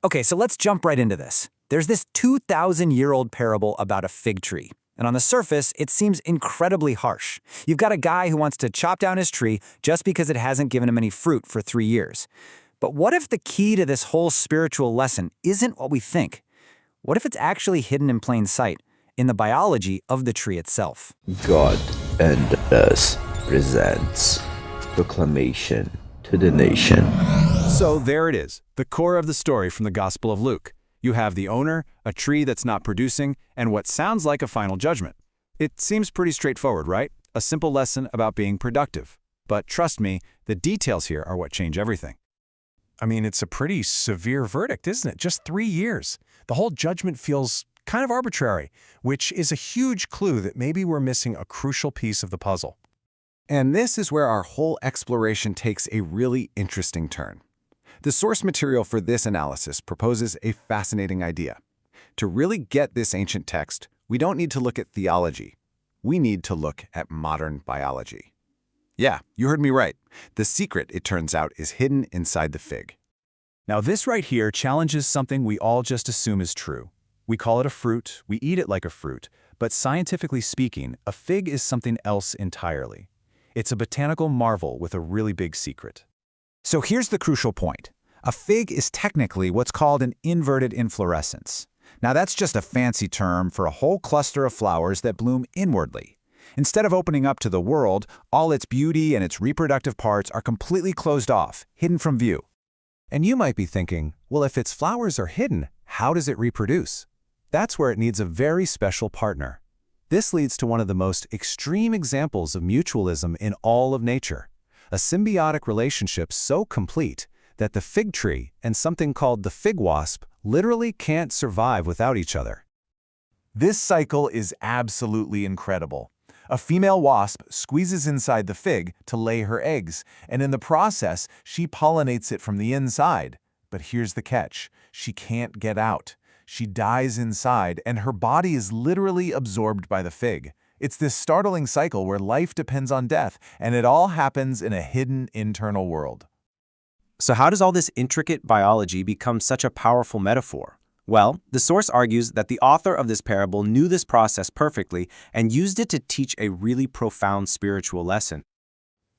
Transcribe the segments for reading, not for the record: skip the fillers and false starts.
Okay, so let's jump right into this. There's this 2,000-year-old parable about a fig tree. And on the surface, it seems incredibly harsh. You've got a guy who wants to chop down his tree just because it hasn't given him any fruit for 3 years. But what if the key to this whole spiritual lesson isn't what we think? What if it's actually hidden in plain sight, in the biology of the tree itself? God and Us presents Proclamation to the nation. So there it is, the core of the story from the Gospel of Luke. You have the owner, a tree that's not producing, and what sounds like a final judgment. It seems pretty straightforward, right? A simple lesson about being productive. But trust me, the details here are what change everything. I mean, it's a pretty severe verdict, isn't it? Just 3 years. The whole judgment feels kind of arbitrary, which is a huge clue that maybe we're missing a crucial piece of the puzzle. And this is where our whole exploration takes a really interesting turn. The source material for this analysis proposes a fascinating idea. To really get this ancient text, we don't need to look at theology. We need to look at modern biology. Yeah, you heard me right. The secret, it turns out, is hidden inside the fig. Now this right here challenges something we all just assume is true. We call it a fruit, we eat it like a fruit, but scientifically speaking, a fig is something else entirely. It's a botanical marvel with a really big secret. So here's the crucial point. A fig is technically what's called an inverted inflorescence. Now that's just a fancy term for a whole cluster of flowers that bloom inwardly. Instead of opening up to the world, all its beauty and its reproductive parts are completely closed off, hidden from view. And you might be thinking, well, if its flowers are hidden, how does it reproduce? That's where it needs a very special partner. This leads to one of the most extreme examples of mutualism in all of nature, a symbiotic relationship so complete that the fig tree and something called the fig wasp literally can't survive without each other. This cycle is absolutely incredible. A female wasp squeezes inside the fig to lay her eggs, and in the process, she pollinates it from the inside. But here's the catch. She can't get out. She dies inside, and her body is literally absorbed by the fig. It's this startling cycle where life depends on death, and it all happens in a hidden internal world. So how does all this intricate biology become such a powerful metaphor? Well, the source argues that the author of this parable knew this process perfectly and used it to teach a really profound spiritual lesson.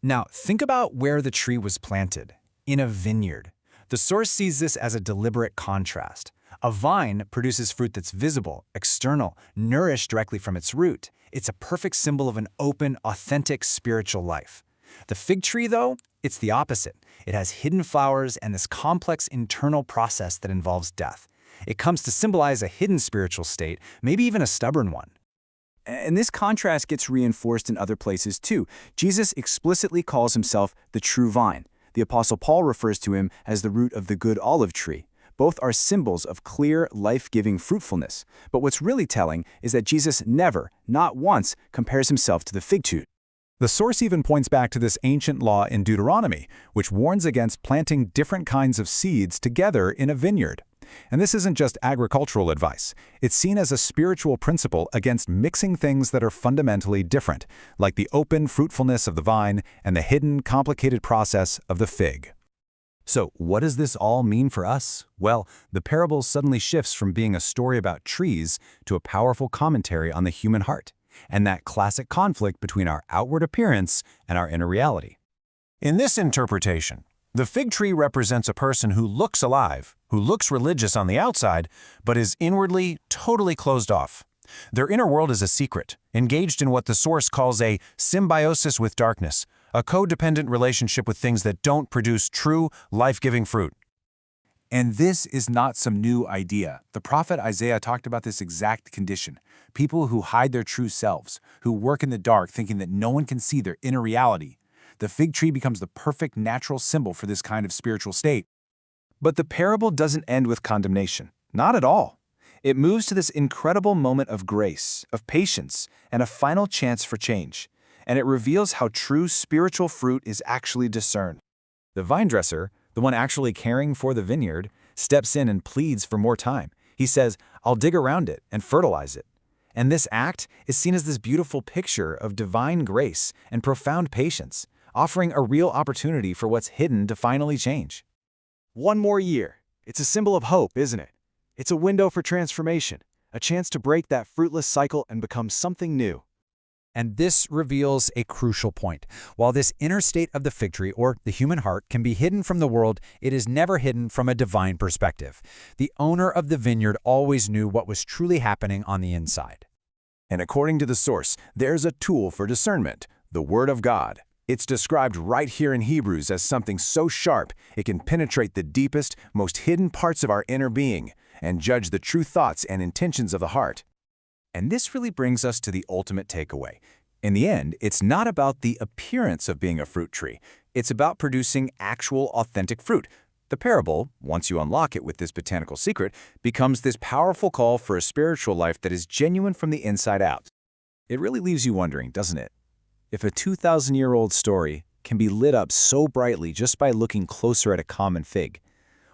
Now, think about where the tree was planted, in a vineyard. The source sees this as a deliberate contrast. A vine produces fruit that's visible, external, nourished directly from its root. It's a perfect symbol of an open, authentic spiritual life. The fig tree, though, it's the opposite. It has hidden flowers and this complex internal process that involves death. It comes to symbolize a hidden spiritual state, maybe even a stubborn one. And this contrast gets reinforced in other places too. Jesus explicitly calls himself the true vine. The Apostle Paul refers to him as the root of the good olive tree. Both are symbols of clear, life-giving fruitfulness. But what's really telling is that Jesus never, not once, compares himself to the fig tree. The source even points back to this ancient law in Deuteronomy, which warns against planting different kinds of seeds together in a vineyard. And this isn't just agricultural advice. It's seen as a spiritual principle against mixing things that are fundamentally different, like the open fruitfulness of the vine and the hidden, complicated process of the fig. So what does this all mean for us? Well, the parable suddenly shifts from being a story about trees to a powerful commentary on the human heart, and that classic conflict between our outward appearance and our inner reality. In this interpretation, the fig tree represents a person who looks alive, who looks religious on the outside, but is inwardly totally closed off. Their inner world is a secret, engaged in what the source calls a symbiosis with darkness, a codependent relationship with things that don't produce true, life-giving fruit. And this is not some new idea. The prophet Isaiah talked about this exact condition. People who hide their true selves, who work in the dark thinking that no one can see their inner reality. The fig tree becomes the perfect natural symbol for this kind of spiritual state. But the parable doesn't end with condemnation. Not at all. It moves to this incredible moment of grace, of patience, and a final chance for change. And it reveals how true spiritual fruit is actually discerned. The vine dresser, the one actually caring for the vineyard, steps in and pleads for more time. He says, "I'll dig around it and fertilize it." And this act is seen as this beautiful picture of divine grace and profound patience, offering a real opportunity for what's hidden to finally change. One more year, It's a symbol of hope, isn't it? It's a window for transformation, a chance to break that fruitless cycle and become something new. And this reveals a crucial point. While this inner state of the fig tree, or the human heart, can be hidden from the world, it is never hidden from a divine perspective. The owner of the vineyard always knew what was truly happening on the inside. And according to the source, there's a tool for discernment, the Word of God. It's described right here in Hebrews as something so sharp it can penetrate the deepest, most hidden parts of our inner being and judge the true thoughts and intentions of the heart. And this really brings us to the ultimate takeaway. In the end, it's not about the appearance of being a fruit tree. It's about producing actual, authentic fruit. The parable, once you unlock it with this botanical secret, becomes this powerful call for a spiritual life that is genuine from the inside out. It really leaves you wondering, doesn't it? If a 2,000-year-old story can be lit up so brightly just by looking closer at a common fig,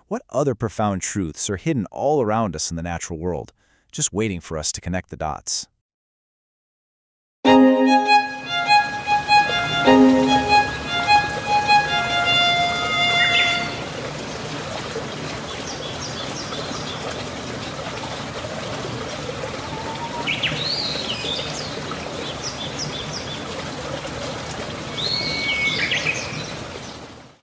what other profound truths are hidden all around us in the natural world, just waiting for us to connect the dots?